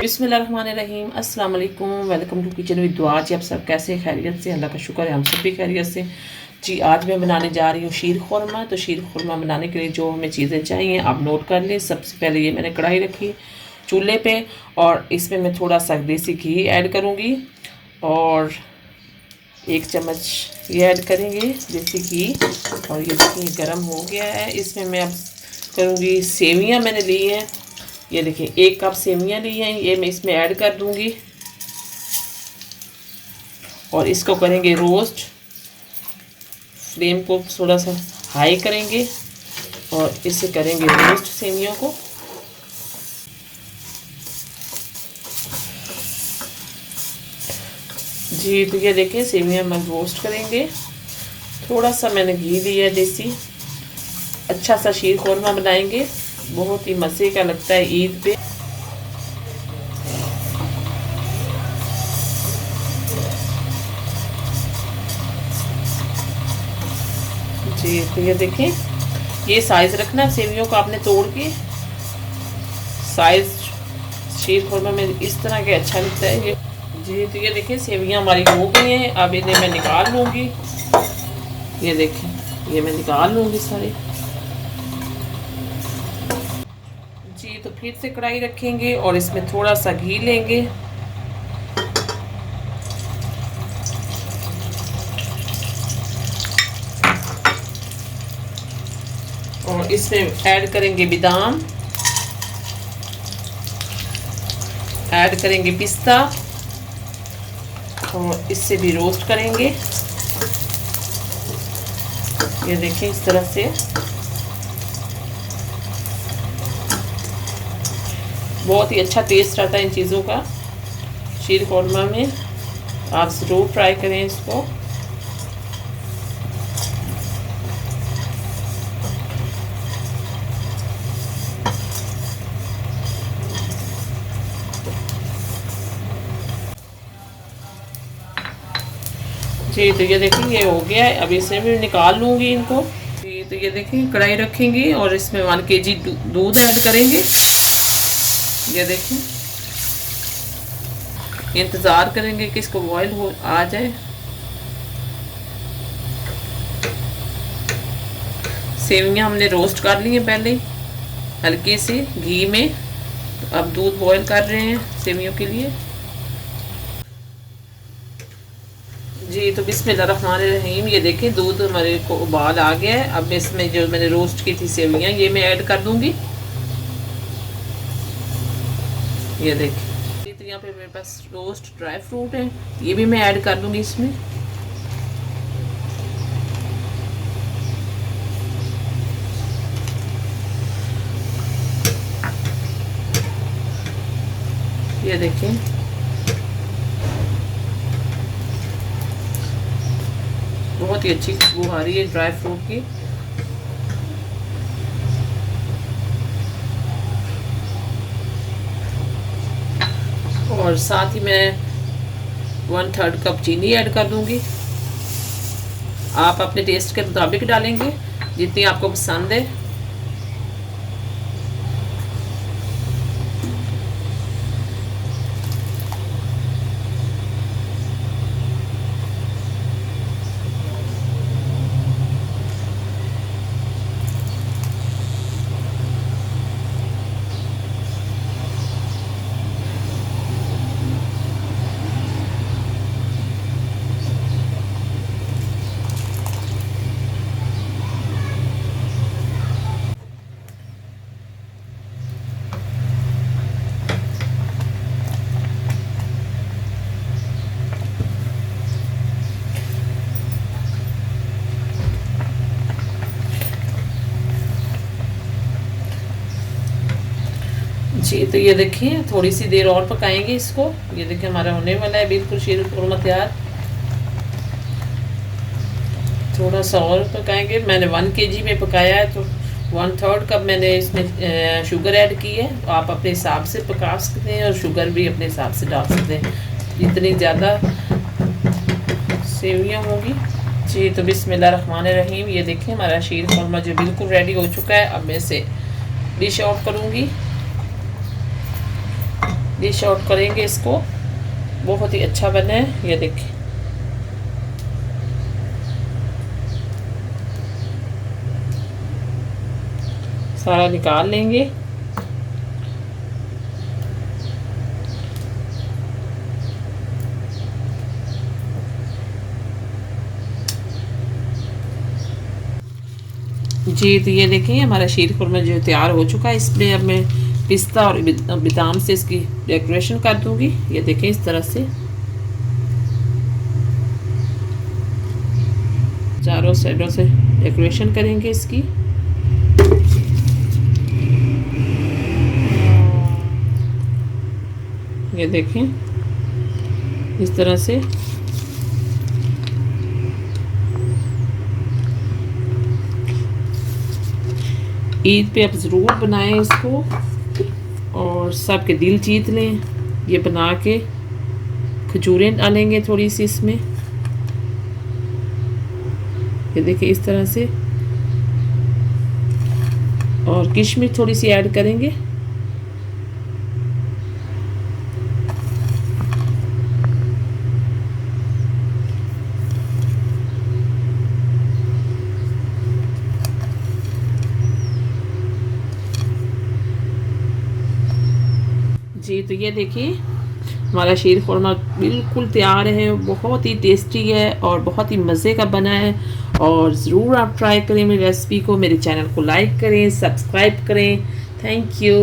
बिस्मिल्लाहिर्रहमानिर्रहीम, अस्सलाम वालेकुम, वेलकम टू किचन विद दुआ। जी आप सब कैसे खैरियत से? अल्लाह का शुक्र है हम सब भी खैरियत से। जी आज मैं बनाने जा रही हूँ शीर खुरमा। तो शीर खुरमा बनाने के लिए जो हमें चीज़ें चाहिए आप नोट कर लें। सबसे पहले ये मैंने कढ़ाई रखी चूल्हे पे और इसमें मैं थोड़ा सा देसी घी ऐड करूँगी और 1 चम्मच ये ऐड करेंगे देसी घी। और ये देखिए गर्म हो गया है। इसमें मैं अब करूँगी सेवियाँ मैंने ली हैं, ये देखिए 1 कप सेवियाँ ली हैं, ये मैं इसमें ऐड कर दूंगी और इसको करेंगे रोस्ट। फ्लेम को थोड़ा सा हाई करेंगे और इसे करेंगे रोस्ट सेवियों को। जी तो ये देखिए सेवियाँ हम रोस्ट करेंगे। थोड़ा सा मैंने घी लिया है देसी। अच्छा सा शीर खुरमा बनाएंगे, बहुत ही मज़े का लगता है ईद पे। जी तो ये देखें, ये साइज़ रखना सेवियों को आपने तोड़ के। साइज़ शीर खुरमा में इस तरह के अच्छा लगता है ये। जी तो ये देखें सेवियां हमारी हो गई हैं। अब इन्हें मैं निकाल लूँगी। ये देखें ये मैं निकाल लूँगी सारी। जी तो फिर से कढ़ाई रखेंगे और इसमें थोड़ा सा घी लेंगे और इसमें ऐड करेंगे बादाम, ऐड करेंगे पिस्ता और इससे भी रोस्ट करेंगे। ये देखें इस तरह से। बहुत ही अच्छा टेस्ट आता है इन चीज़ों का शीर खुरमा में। आप ज़रूर ट्राई करें इसको। जी तो ये देखिए ये हो गया है। अब इसे भी निकाल लूँगी इनको। जी तो ये देखिए कढ़ाई रखेंगे और इसमें 1 kg दूध ऐड करेंगे। ये देखिए इंतज़ार करेंगे कि इसको बॉयल हो आ जाए। सेवियां हमने रोस्ट कर ली हैं पहले हल्के से घी में। तो अब दूध बॉयल कर रहे हैं सेवियों के लिए। जी तो बिस्मिल्लाहिर्रहमानिर्रहीम, ये देखें दूध हमारे को उबाल आ गया है। अब इसमें जो मैंने रोस्ट की थी सेवियां ये मैं ऐड कर दूंगी। ये देखिए तो यहाँ पे मेरे पास रोस्ट ड्राई फ्रूट है, ये भी मैं ऐड कर दूंगी इसमें। ये देखें बहुत ही अच्छी खुशबू आ रही है ड्राई फ्रूट की। और साथ ही मैं 1/3 कप चीनी ऐड कर दूंगी। आप अपने टेस्ट के मुताबिक डालेंगे जितनी आपको पसंद है। जी तो ये देखिए थोड़ी सी देर और पकाएंगे इसको। ये देखिए हमारा होने वाला है बिल्कुल शीर खुरमा तैयार। थोड़ा सा और पकाएंगे। मैंने 1 kg में पकाया है तो 1/3 कप मैंने इसमें शुगर ऐड की है। आप अपने हिसाब से पका सकते हैं और शुगर भी अपने हिसाब से डाल सकते हैं जितनी ज़्यादा सेवियाँ होंगी। जी तो बिस्मिल्लाहिर्रहमानिर्रहीम। ये देखिए हमारा शीर खुरमा जो बिल्कुल रेडी हो चुका है। अब मैं इसे डिश आउट करूँगी। डिश आउट करेंगे इसको। बहुत ही अच्छा बना है। ये देखिए सारा निकाल लेंगे। जी तो ये देखिए हमारा शीर खुरमा जो तैयार हो चुका है। इसमें अब मैं पिस्ता और बादाम से इसकी डेकोरेशन कर दूंगी। ये देखें इस तरह से चारों साइडों से डेकोरेशन करेंगे इसकी। ये देखें इस तरह से। ईद पे आप ज़रूर बनाएं इसको और सबके दिल जीत लें। ये बना के खजूरें डालेंगे थोड़ी सी इसमें। ये देखिए इस तरह से और किशमिश थोड़ी सी ऐड करेंगे। जी तो ये देखिए हमारा शीर खुरमा बिल्कुल तैयार है। बहुत ही टेस्टी है और बहुत ही मज़े का बना है। और ज़रूर आप ट्राई करें मेरी रेसिपी को। मेरे चैनल को लाइक करें, सब्सक्राइब करें। Thank you.